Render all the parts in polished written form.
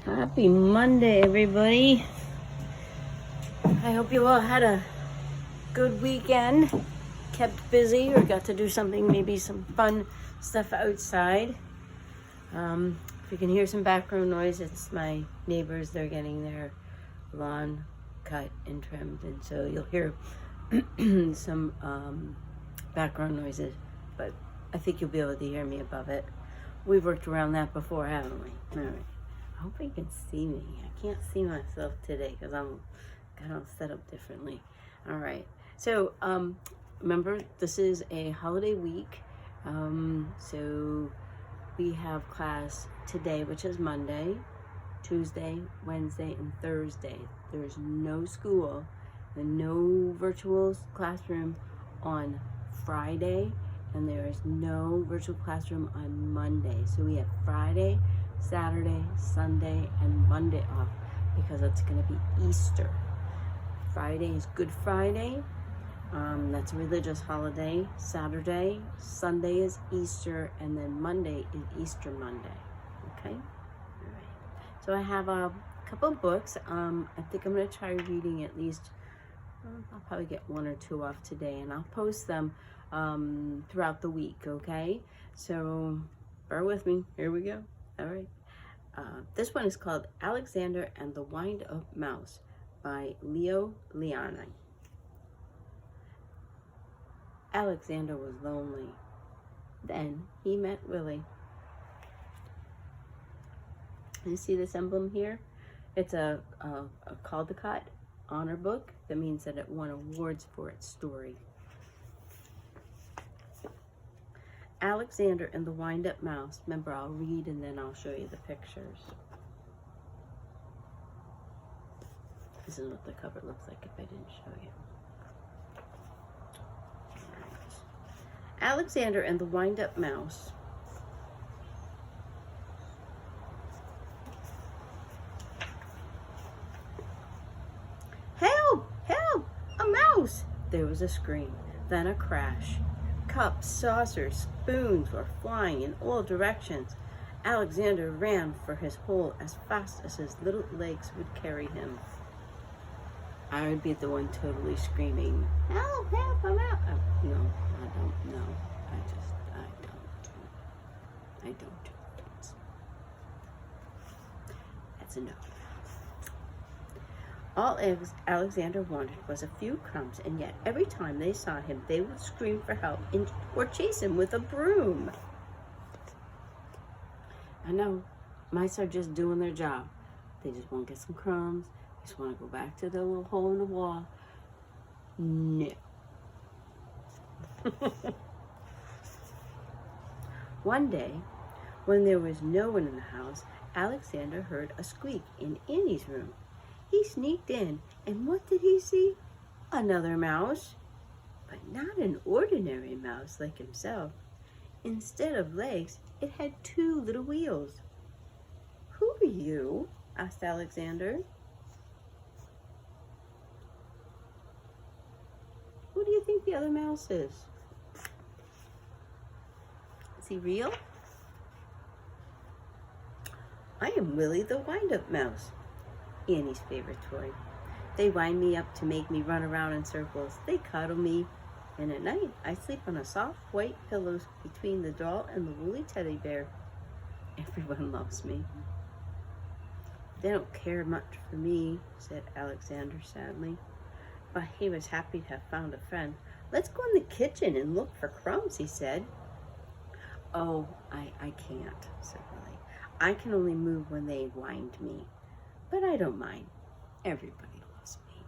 Happy Monday, everybody. I hope you all had a good weekend, kept busy, or got to do something, maybe some fun stuff outside. If you can hear some background noise, it's my neighbors. They're getting their lawn cut and trimmed, and so you'll hear some background noises, but I think you'll be able to hear me above it. We've worked around that before, haven't we? All right. I hope you can see me. I can't see myself today because I'm kind of set up differently. All right. So remember, this is a holiday week. So we have class today, which is Monday, Tuesday, Wednesday, and Thursday. There's no school and no virtual classroom on Friday, and there is no virtual classroom on Monday. So we have Friday, Saturday, Sunday, and Monday off because it's going to be Easter. Friday is Good Friday. That's a religious holiday. Saturday, Sunday is Easter, and then Monday is Easter Monday. Okay? All right. So I have a couple of books. I think I'm going to try reading at least, I'll probably get one or two off today, and I'll post them throughout the week, okay? So bear with me. Here we go. All right. This one is called Alexander and the Wind-Up Mouse by Leo Liani. Alexander was lonely. Then he met Willie. You see this emblem here? It's a Caldecott honor book. That means that it won awards for its story. Alexander and the Wind-Up Mouse. Remember, I'll read and then I'll show you the pictures. This is what the cover looks like if I didn't show you. Right. Alexander and the Wind-Up Mouse. Help! Help! A mouse! There was a scream, then a crash. Cups, saucers, spoons were flying in all directions. Alexander ran for his hole as fast as his little legs would carry him. I would be the one totally screaming, "Help, help, I'm out." No, I don't know. I don't do it. That's a no. All Alexander wanted was a few crumbs, and yet every time they saw him, they would scream for help or chase him with a broom. I know, mice are just doing their job. They just want to get some crumbs. They just want to go back to their little hole in the wall. No. One day, when there was no one in the house, Alexander heard a squeak in Annie's room. He sneaked in, and what did he see? Another mouse, but not an ordinary mouse like himself. Instead of legs, it had two little wheels. "Who are you?" asked Alexander. Who do you think the other mouse is? Is he real? I am Willie the Wind-Up Mouse, Annie's favorite toy. They wind me up to make me run around in circles. They cuddle me, and at night I sleep on a soft white pillow between the doll and the woolly teddy bear. Everyone loves me. They don't care much for me, said Alexander sadly. But he was happy to have found a friend. Let's go in the kitchen and look for crumbs, he said. Oh, I can't, said Willie. I can only move when they wind me. But I don't mind. Everybody loves me.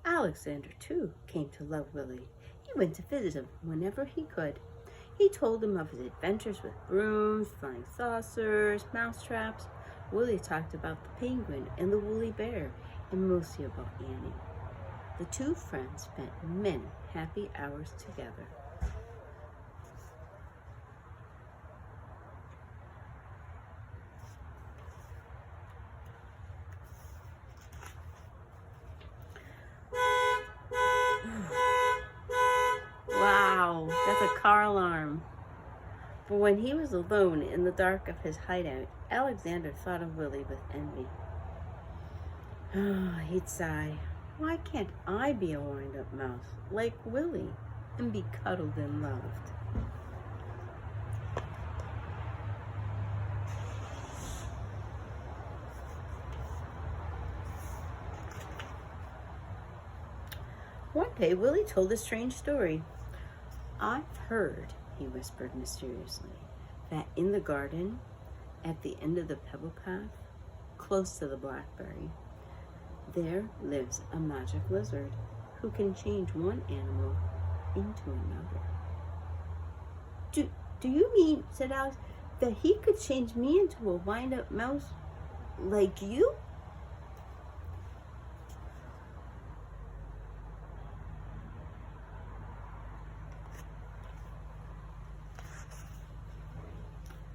Alexander, too, came to love Willie. He went to visit him whenever he could. He told him of his adventures with brooms, flying saucers, mousetraps. Willie talked about the penguin and the woolly bear, and mostly about Annie. The two friends spent many happy hours together. the car alarm. But when he was alone in the dark of his hideout, Alexander thought of Willie with envy. Oh, he'd sigh. Why can't I be a wind-up mouse like Willie and be cuddled and loved? One day, Willie told a strange story. I've heard, he whispered mysteriously, that in the garden, at the end of the pebble path, close to the blackberry, there lives a magic lizard who can change one animal into another. Do you mean, said Alex, that he could change me into a wind-up mouse like you?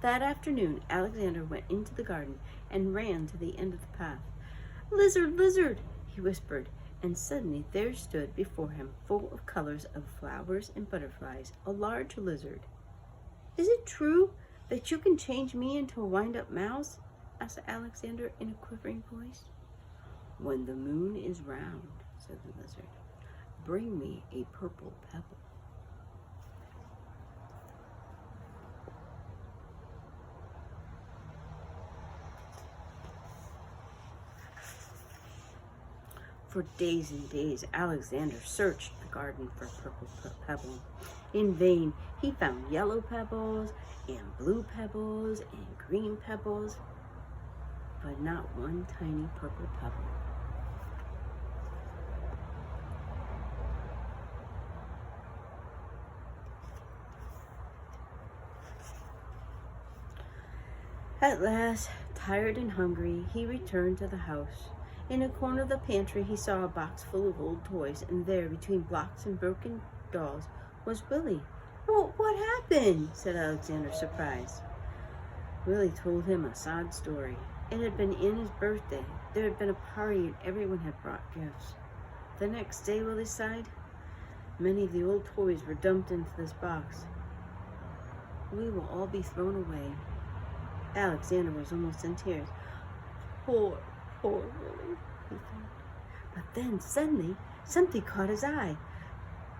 That afternoon, Alexander went into the garden and ran to the end of the path. Lizard, lizard, he whispered, and suddenly there stood before him, full of colors of flowers and butterflies, a large lizard. Is it true that you can change me into a wind-up mouse? Asked Alexander in a quivering voice. When the moon is round, said the lizard, bring me a purple pebble. For days and days, Alexander searched the garden for purple pebble. In vain, he found yellow pebbles and blue pebbles and green pebbles, but not one tiny purple pebble. At last, tired and hungry, he returned to the house. In a corner of the pantry, he saw a box full of old toys, and there, between blocks and broken dolls, was Willie. Well, what happened? Said Alexander, surprised. Willie told him a sad story. It had been in his birthday. There had been a party, and everyone had brought gifts. The next day, Willie sighed, many of the old toys were dumped into this box. We will all be thrown away. Alexander was almost in tears. Poor Willie, he thought. But then suddenly something caught his eye.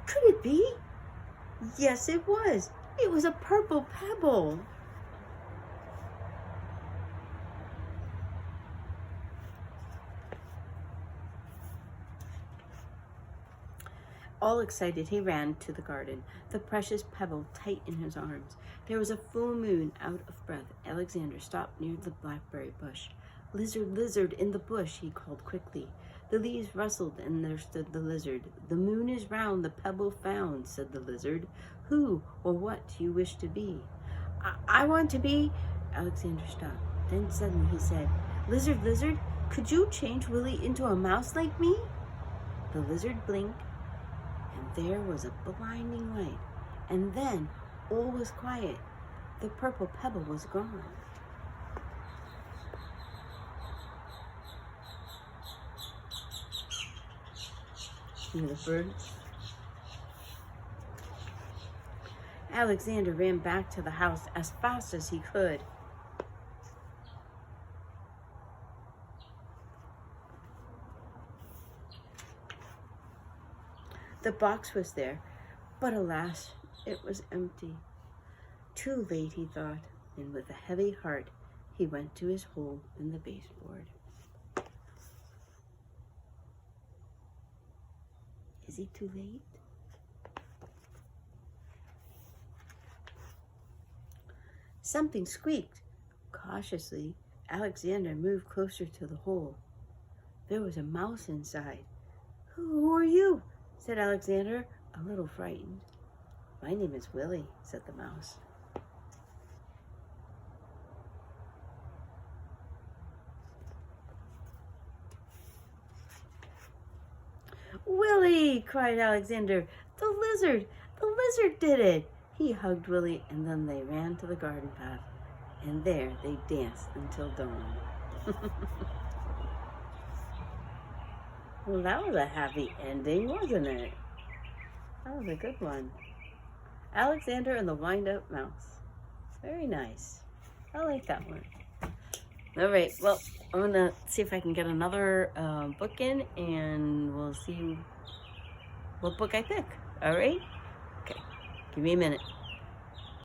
Could it be? Yes, it was. It was a purple pebble. All excited, he ran to the garden, the precious pebble tight in his arms. There was a full moon. Out of breath, Alexander stopped near the blackberry bush. Lizard, lizard, in the bush, he called quickly. The leaves rustled, and there stood the lizard. The moon is round, the pebble found, said the lizard. Who or what do you wish to be? I want to be... Alexander stopped. Then suddenly he said, Lizard, lizard, could you change Willie into a mouse like me? The lizard blinked, and there was a blinding light. And then all was quiet. The purple pebble was gone. See the birds? Alexander ran back to the house as fast as he could. The box was there, but alas, it was empty. Too late, he thought, and with a heavy heart, he went to his hole in the baseboard. Is it too late? Something squeaked. Cautiously, Alexander moved closer to the hole. There was a mouse inside. Who are you? Said Alexander, a little frightened. My name is Willie, said the mouse. Willie, cried Alexander, the lizard did it. He hugged Willie, and then they ran to the garden path, and there they danced until dawn. Well, that was a happy ending, wasn't it? That was a good one. Alexander and the Wind-Up Mouse. Very nice. I like that one. All right, well, I'm going to see if I can get another book in, and we'll see what book I pick. All right? Okay, give me a minute.